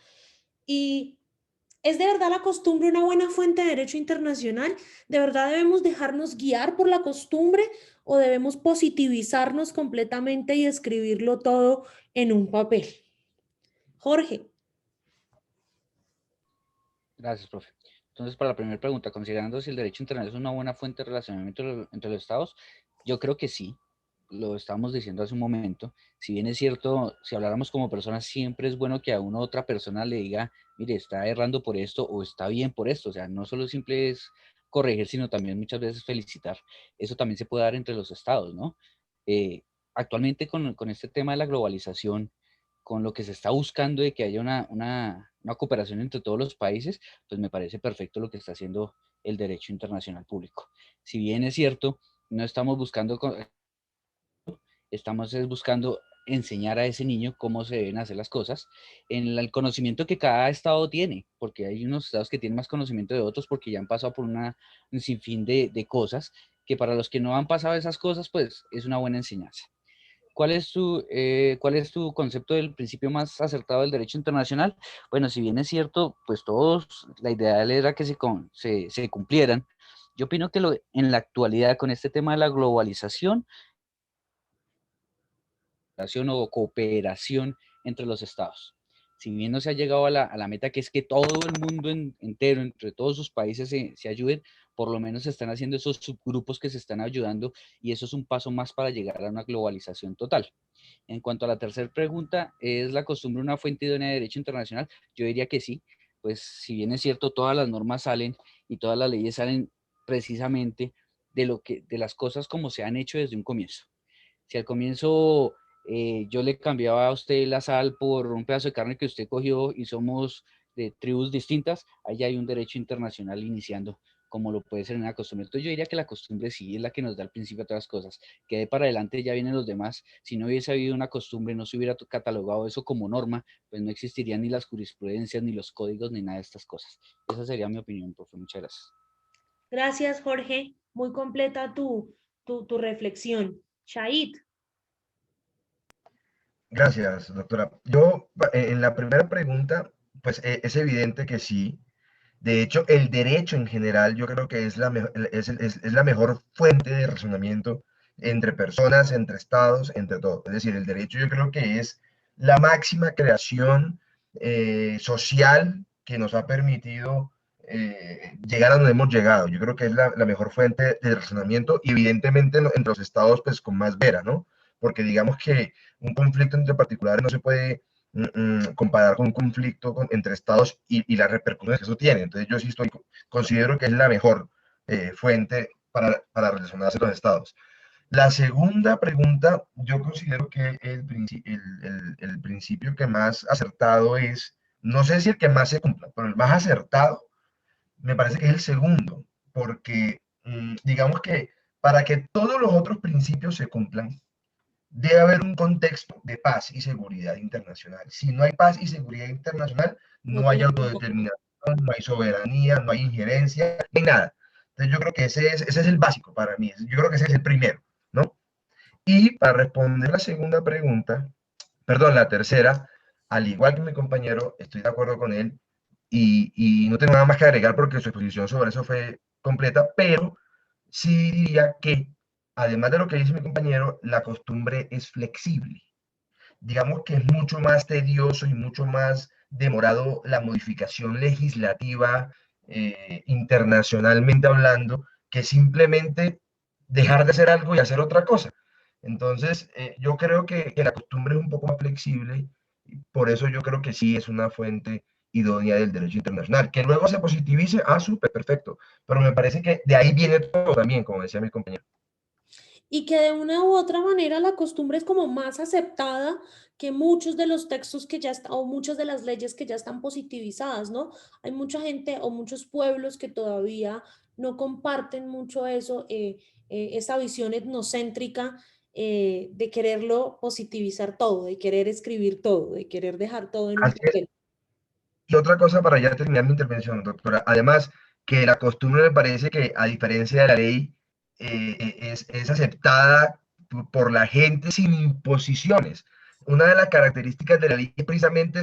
Y ¿es de verdad la costumbre una buena fuente de derecho internacional? ¿De verdad debemos dejarnos guiar por la costumbre o debemos positivizarnos completamente y escribirlo todo en un papel? Jorge. Gracias, profe. Entonces, para la primera pregunta, considerando si el derecho internacional es una buena fuente de relacionamiento entre los estados, yo creo que sí, lo estábamos diciendo hace un momento. Si bien es cierto, si habláramos como personas, siempre es bueno que a una otra persona le diga, mire, está errando por esto o está bien por esto. O sea, no solo simple es corregir, sino también muchas veces felicitar. Eso también se puede dar entre los estados, ¿no? Actualmente con este tema de la globalización, con lo que se está buscando de que haya una cooperación entre todos los países, pues me parece perfecto lo que está haciendo el derecho internacional público. Si bien es cierto, no estamos buscando, estamos buscando enseñar a ese niño cómo se deben hacer las cosas en el conocimiento que cada estado tiene, porque hay unos estados que tienen más conocimiento de otros porque ya han pasado por un sinfín de cosas que para los que no han pasado esas cosas, pues es una buena enseñanza. ¿Cuál es tu concepto del principio más acertado del derecho internacional? Bueno, si bien es cierto, pues todos, la ideal era que se cumplieran. Yo opino que en la actualidad, con este tema de la globalización o cooperación entre los estados, si bien no se ha llegado a la meta que es que todo el mundo entero, entre todos sus países se ayuden, por lo menos se están haciendo esos subgrupos que se están ayudando y eso es un paso más para llegar a una globalización total. En cuanto a la tercera pregunta, ¿es la costumbre una fuente idónea de derecho internacional? Yo diría que sí, pues si bien es cierto, todas las normas salen y todas las leyes salen precisamente de las cosas como se han hecho desde un comienzo. Si al comienzo yo le cambiaba a usted la sal por un pedazo de carne que usted cogió y somos de tribus distintas, ahí ya hay un derecho internacional iniciando, como lo puede ser en la costumbre. Entonces yo diría que la costumbre sí es la que nos da el principio a todas las cosas, que de para adelante ya vienen los demás. Si no hubiese habido una costumbre, no se hubiera catalogado eso como norma, pues no existirían ni las jurisprudencias, ni los códigos, ni nada de estas cosas. Esa sería mi opinión, profe. Muchas gracias. Gracias, Jorge. Muy completa tu reflexión. Shahid. Gracias, doctora. Yo, en la primera pregunta, pues es evidente que sí. De hecho, el derecho en general yo creo que es es la mejor fuente de razonamiento entre personas, entre estados, entre todo. Es decir, el derecho yo creo que es la máxima creación social que nos ha permitido llegar a donde hemos llegado. Yo creo que es la mejor fuente de razonamiento y evidentemente entre los estados pues con más vera, ¿no? Porque digamos que un conflicto entre particulares no se puede comparar con un conflicto entre estados y las repercusiones que eso tiene. Entonces yo sí considero que es la mejor fuente para relacionarse con los estados. La segunda pregunta, yo considero que el principio que más acertado es, no sé si el que más se cumpla, pero el más acertado me parece que es el segundo, porque digamos que para que todos los otros principios se cumplan, debe haber un contexto de paz y seguridad internacional. Si no hay paz y seguridad internacional, no hay autodeterminación, no hay soberanía, no hay injerencia, no hay nada. Entonces yo creo que ese es el básico para mí. Yo creo que ese es el primero, ¿no? Y para responder la segunda pregunta, perdón, la tercera, al igual que mi compañero, estoy de acuerdo con él y no tengo nada más que agregar porque su exposición sobre eso fue completa, pero sí diría que, además de lo que dice mi compañero, la costumbre es flexible. Digamos que es mucho más tedioso y mucho más demorado la modificación legislativa internacionalmente hablando que simplemente dejar de hacer algo y hacer otra cosa. Entonces, yo creo que la costumbre es un poco más flexible, por eso yo creo que sí es una fuente idónea del derecho internacional. Que luego se positivice, súper, perfecto. Pero me parece que de ahí viene todo también, como decía mi compañero. Y que de una u otra manera la costumbre es como más aceptada que muchos de los textos que ya están, o muchas de las leyes que ya están positivizadas, ¿no? Hay mucha gente o muchos pueblos que todavía no comparten mucho eso, esa visión etnocéntrica de quererlo positivizar todo, de querer escribir todo, de querer dejar todo en un papel. Y otra cosa para ya terminar mi intervención, doctora, además que la costumbre me parece que a diferencia de la ley es aceptada por la gente sin imposiciones. Una de las características de la ley es precisamente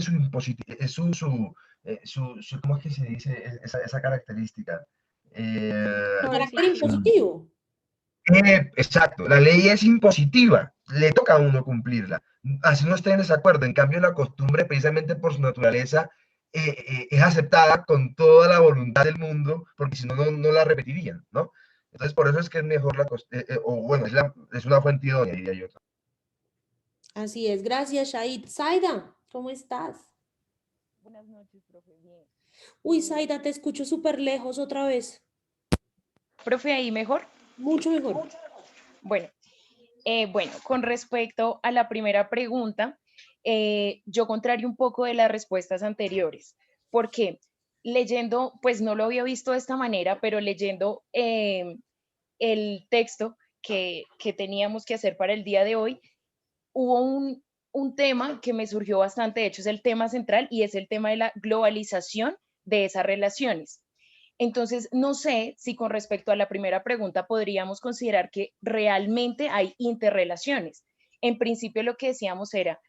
¿cómo es que se dice esa característica? Carácter impositivo. Exacto, la ley es impositiva, le toca a uno cumplirla, así no esté en desacuerdo. En cambio, la costumbre, precisamente por su naturaleza, es aceptada con toda la voluntad del mundo, porque si no, no la repetirían, ¿no? Entonces, por eso es que es mejor o bueno, es una fuente idónea, diría yo. Así es, gracias, Shahid. Zaida, ¿cómo estás? Buenas noches, profe. Bien. Uy, Zaida, te escucho súper lejos otra vez. Profe, ¿ahí mejor? Mucho mejor. Bueno, con respecto a la primera pregunta, yo contrario un poco de las respuestas anteriores, porque leyendo, pues no lo había visto de esta manera, pero leyendo el texto que teníamos que hacer para el día de hoy, hubo un tema que me surgió bastante, de hecho es el tema central y es el tema de la globalización de esas relaciones. Entonces, no sé si con respecto a la primera pregunta podríamos considerar que realmente hay interrelaciones. En principio lo que decíamos era,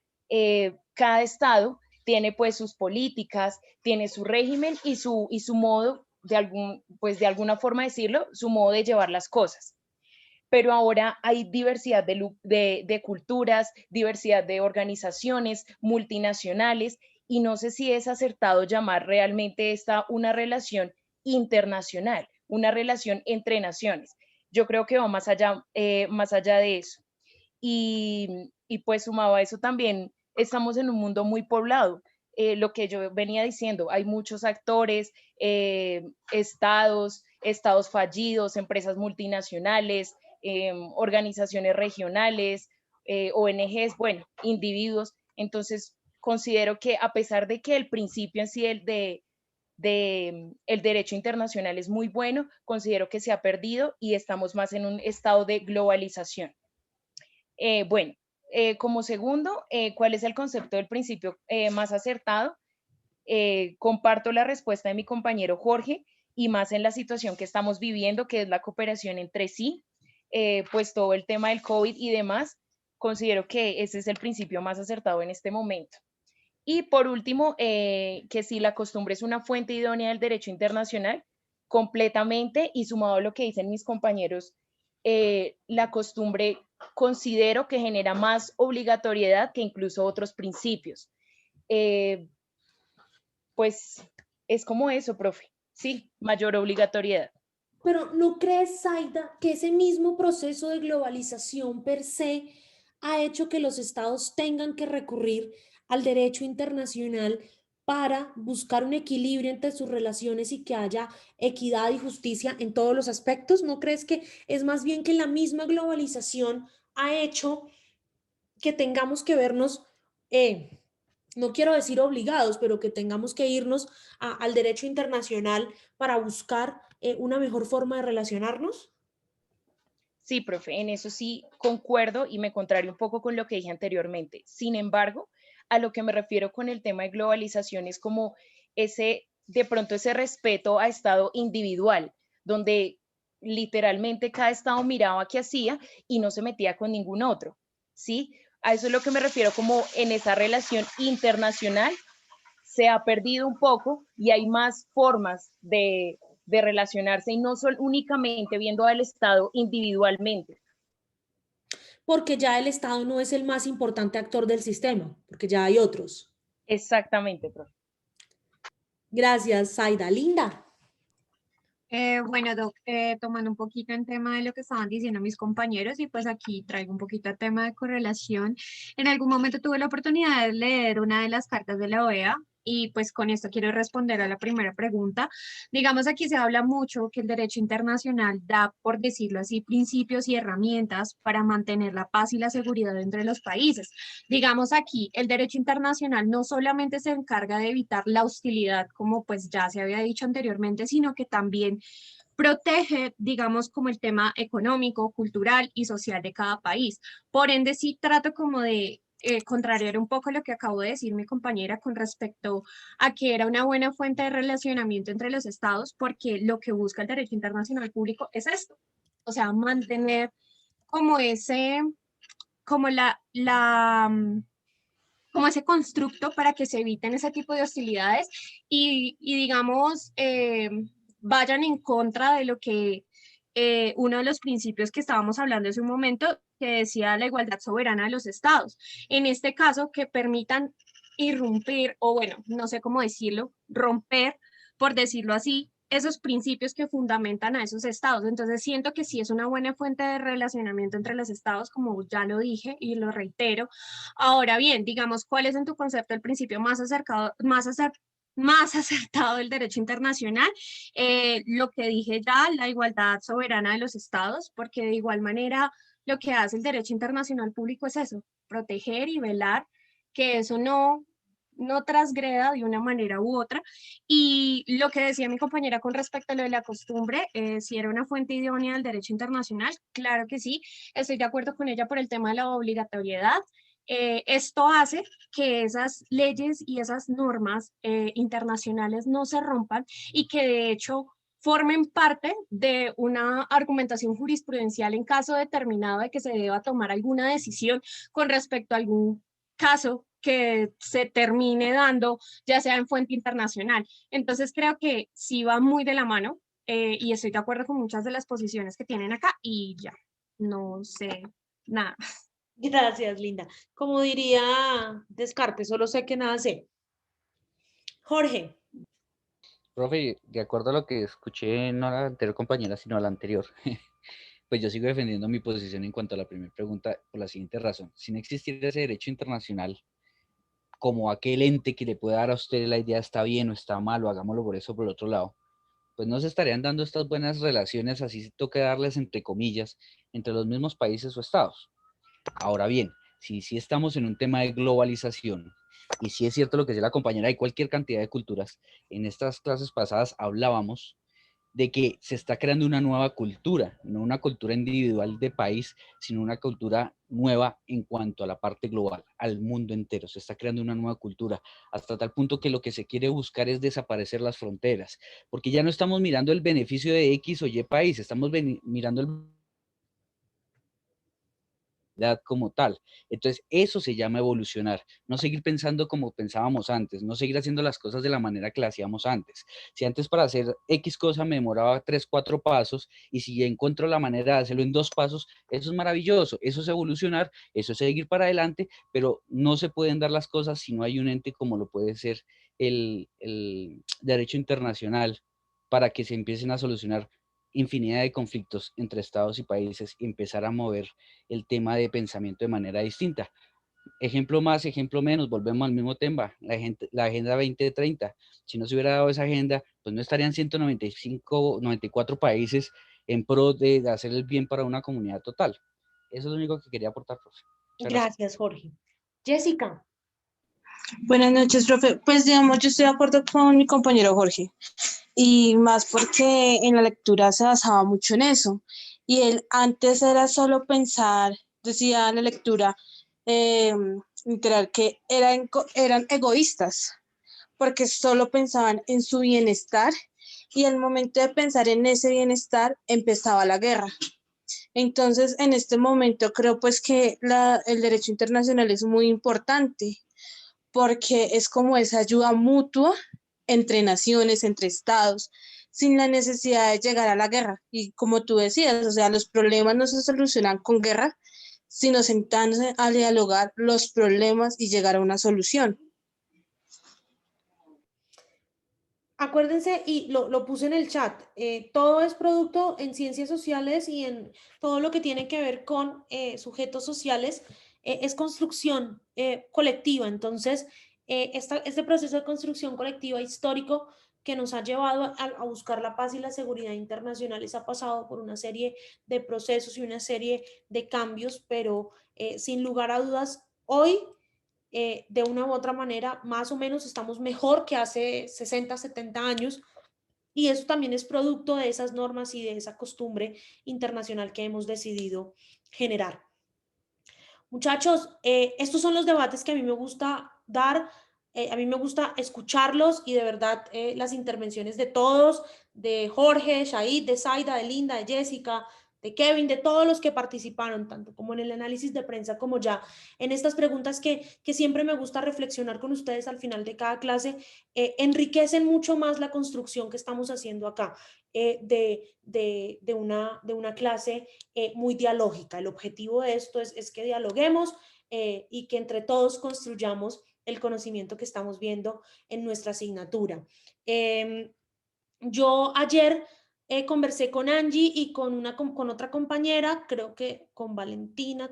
cada estado tiene pues sus políticas, tiene su régimen y su modo, de alguna forma decirlo, su modo de llevar las cosas. Pero ahora hay diversidad de culturas, diversidad de organizaciones multinacionales, y no sé si es acertado llamar realmente esta una relación internacional, una relación entre naciones. Yo creo que va más allá de eso. Y pues sumado a eso también estamos en un mundo muy poblado. Lo que yo venía diciendo, hay muchos actores, estados fallidos, empresas multinacionales, organizaciones regionales, ONGs, bueno, individuos. Entonces, considero que a pesar de que el principio en sí el derecho internacional es muy bueno, considero que se ha perdido y estamos más en un estado de globalización. Bueno, como segundo, ¿cuál es el concepto del principio más acertado? Comparto la respuesta de mi compañero Jorge, y más en la situación que estamos viviendo, que es la cooperación entre sí, pues todo el tema del COVID y demás, considero que ese es el principio más acertado en este momento. Y por último, que si la costumbre es una fuente idónea del derecho internacional, completamente, y sumado a lo que dicen mis compañeros, la costumbre considero que genera más obligatoriedad que incluso otros principios. Pues es como eso, profe. Sí, mayor obligatoriedad. Pero ¿no crees, Zaida, que ese mismo proceso de globalización per se ha hecho que los estados tengan que recurrir al derecho internacional para buscar un equilibrio entre sus relaciones y que haya equidad y justicia en todos los aspectos? ¿No crees que es más bien que la misma globalización ha hecho que tengamos que vernos, no quiero decir obligados, pero que tengamos que irnos al derecho internacional para buscar una mejor forma de relacionarnos? Sí, profe, en eso sí concuerdo y me contrario un poco con lo que dije anteriormente. Sin embargo, a lo que me refiero con el tema de globalización es como de pronto ese respeto a estado individual, donde literalmente cada estado miraba qué hacía y no se metía con ningún otro, ¿sí? A eso es lo que me refiero como en esa relación internacional se ha perdido un poco y hay más formas de relacionarse y no solo únicamente viendo al Estado individualmente. Porque ya el Estado no es el más importante actor del sistema, porque ya hay otros. Exactamente, profe. Gracias, Zaida. Linda. Bueno, Doc, tomando un poquito en tema de lo que estaban diciendo mis compañeros, y pues aquí traigo un poquito el tema de correlación. En algún momento tuve la oportunidad de leer una de las cartas de la OEA, y pues con esto quiero responder a la primera pregunta. Digamos, aquí se habla mucho que el derecho internacional da, por decirlo así, principios y herramientas para mantener la paz y la seguridad entre los países. Digamos, aquí el derecho internacional no solamente se encarga de evitar la hostilidad, como pues ya se había dicho anteriormente, sino que también protege, digamos, como el tema económico, cultural y social de cada país. Por ende, sí trato como de contrariar un poco lo que acabo de decir mi compañera con respecto a que era una buena fuente de relacionamiento entre los estados, porque lo que busca el derecho internacional público es esto, o sea, mantener como como como ese constructo para que se eviten ese tipo de hostilidades y digamos, vayan en contra de lo que uno de los principios que estábamos hablando hace un momento, que decía la igualdad soberana de los estados. En este caso, que permitan irrumpir, o bueno, no sé cómo decirlo, romper, por decirlo así, esos principios que fundamentan a esos estados. Entonces siento que sí es una buena fuente de relacionamiento entre los estados, como ya lo dije y lo reitero. Ahora bien, digamos, ¿cuál es en tu concepto el principio más acercado, más acertado del derecho internacional? Lo que dije ya, la igualdad soberana de los estados, porque de igual manera lo que hace el derecho internacional público es eso, proteger y velar que eso no transgreda de una manera u otra. Y lo que decía mi compañera con respecto a lo de la costumbre, si era una fuente idónea del derecho internacional, claro que sí, estoy de acuerdo con ella por el tema de la obligatoriedad. Esto hace que esas leyes y esas normas internacionales no se rompan y que de hecho formen parte de una argumentación jurisprudencial en caso determinado de que se deba tomar alguna decisión con respecto a algún caso que se termine dando, ya sea en fuente internacional. Entonces creo que sí va muy de la mano y estoy de acuerdo con muchas de las posiciones que tienen acá y ya, no sé nada. Gracias, Linda. Como diría Descartes, solo sé que nada sé. Jorge. Profe, de acuerdo a lo que escuché, no a la anterior compañera, sino a la anterior, pues yo sigo defendiendo mi posición en cuanto a la primera pregunta por la siguiente razón. Si no existiera ese derecho internacional como aquel ente que le puede dar a usted la idea está bien o está mal, o hagámoslo por eso por el otro lado, pues no se estarían dando estas buenas relaciones, así toca darles entre comillas, entre los mismos países o estados. Ahora bien, si estamos en un tema de globalización, y si es cierto lo que decía la compañera, hay cualquier cantidad de culturas, en estas clases pasadas hablábamos de que se está creando una nueva cultura, no una cultura individual de país, sino una cultura nueva en cuanto a la parte global, al mundo entero. Se está creando una nueva cultura, hasta tal punto que lo que se quiere buscar es desaparecer las fronteras, porque ya no estamos mirando el beneficio de X o Y país, estamos mirando el como tal. Entonces, eso se llama evolucionar, no seguir pensando como pensábamos antes, no seguir haciendo las cosas de la manera que las hacíamos antes. Si antes para hacer X cosa me demoraba 3, 4 pasos, y si ya encuentro la manera de hacerlo en 2 pasos, eso es maravilloso, eso es evolucionar, eso es seguir para adelante, pero no se pueden dar las cosas si no hay un ente como lo puede ser el derecho internacional para que se empiecen a solucionar infinidad de conflictos entre estados y países y empezar a mover el tema de pensamiento de manera distinta. Ejemplo más, ejemplo menos, volvemos al mismo tema, la Agenda 2030. Si no se hubiera dado esa agenda, pues no estarían 195, 94 países en pro de hacer el bien para una comunidad total. Eso es lo único que quería aportar, profe. Gracias, Jorge. Jessica. Buenas noches, profe. Pues digamos, yo estoy de acuerdo con mi compañero Jorge, y más porque en la lectura se basaba mucho en eso. Y él antes era solo pensar, decía la lectura, literal, que eran egoístas, porque solo pensaban en su bienestar y al momento de pensar en ese bienestar empezaba la guerra. Entonces, en este momento creo pues que el derecho internacional es muy importante porque es como esa ayuda mutua entre naciones, entre estados, sin la necesidad de llegar a la guerra. Y como tú decías, o sea, los problemas no se solucionan con guerra, sino sentándose a dialogar los problemas y llegar a una solución. Acuérdense, y lo puse en el chat, todo es producto en ciencias sociales y en todo lo que tiene que ver con sujetos sociales, es construcción colectiva. Entonces, este proceso de construcción colectiva histórico que nos ha llevado a buscar la paz y la seguridad internacionales ha pasado por una serie de procesos y una serie de cambios, pero sin lugar a dudas, hoy de una u otra manera, más o menos estamos mejor que hace 60, 70 años, y eso también es producto de esas normas y de esa costumbre internacional que hemos decidido generar. Muchachos, estos son los debates que a mí me gusta dar, a mí me gusta escucharlos y de verdad las intervenciones de todos, de Jorge, Shahid, de Zaida, de Linda, de Jessica, de Kevin, de todos los que participaron, tanto como en el análisis de prensa como ya en estas preguntas que siempre me gusta reflexionar con ustedes al final de cada clase, enriquecen mucho más la construcción que estamos haciendo acá de una clase muy dialógica. El objetivo de esto es que dialoguemos y que entre todos construyamos el conocimiento que estamos viendo en nuestra asignatura. Yo ayer conversé con Angie y con otra compañera, creo que con Valentina,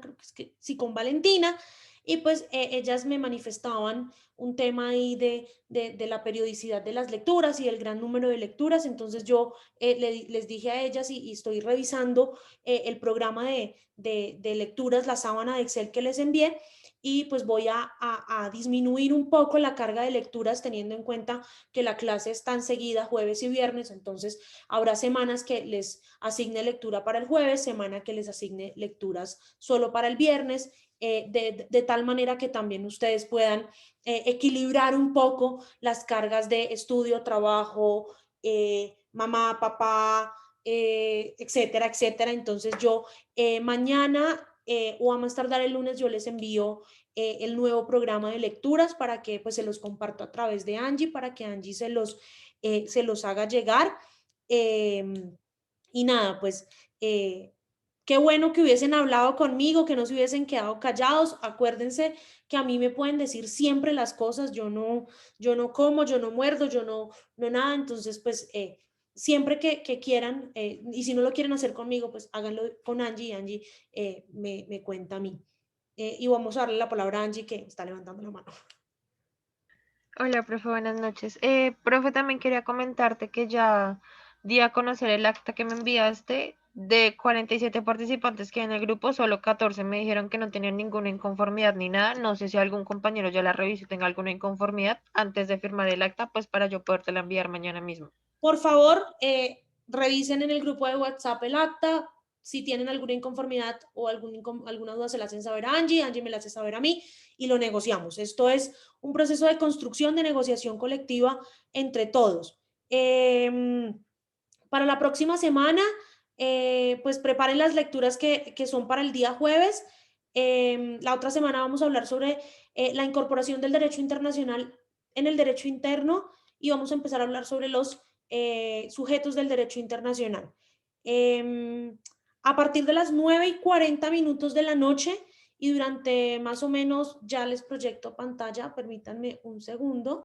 con Valentina, y pues ellas me manifestaban un tema ahí de la periodicidad de las lecturas y el gran número de lecturas. Entonces yo les dije a ellas y estoy revisando el programa de lecturas, la sábana de Excel que les envié, y pues voy a disminuir un poco la carga de lecturas teniendo en cuenta que la clase está enseguida jueves y viernes. Entonces habrá semanas que les asigne lectura para el jueves, semana que les asigne lecturas solo para el viernes, de tal manera que también ustedes puedan equilibrar un poco las cargas de estudio, trabajo, mamá, papá, etcétera, etcétera. Entonces yo mañana o a más tardar el lunes yo les envío el nuevo programa de lecturas para que pues se los comparto a través de Angie, para que Angie se los haga llegar. Y nada, pues qué bueno que hubiesen hablado conmigo, que no se hubiesen quedado callados. Acuérdense que a mí me pueden decir siempre las cosas, yo no como, yo no muerdo, yo no nada. Entonces pues siempre que quieran, y si no lo quieren hacer conmigo, pues háganlo con Angie, y Angie me cuenta a mí. Y vamos a darle la palabra a Angie, que está levantando la mano. Hola, profe, buenas noches. Profe, también quería comentarte que ya di a conocer el acta que me enviaste. De 47 participantes que hay en el grupo, solo 14 me dijeron que no tenían ninguna inconformidad ni nada. No sé si algún compañero ya la revisó y tenga alguna inconformidad antes de firmar el acta, pues para yo podértela enviar mañana mismo. Por favor, revisen en el grupo de WhatsApp el acta. Si tienen alguna inconformidad o alguna duda, se la hacen saber a Angie, Angie me la hace saber a mí y lo negociamos. Esto es un proceso de construcción, de negociación colectiva entre todos. Para la próxima semana, pues preparen las lecturas que son para el día jueves. La otra semana vamos a hablar sobre la incorporación del derecho internacional en el derecho interno, y vamos a empezar a hablar sobre los sujetos del derecho internacional. A partir de las 9:40 de la noche y durante más o menos, ya les proyecto pantalla, permítanme un segundo.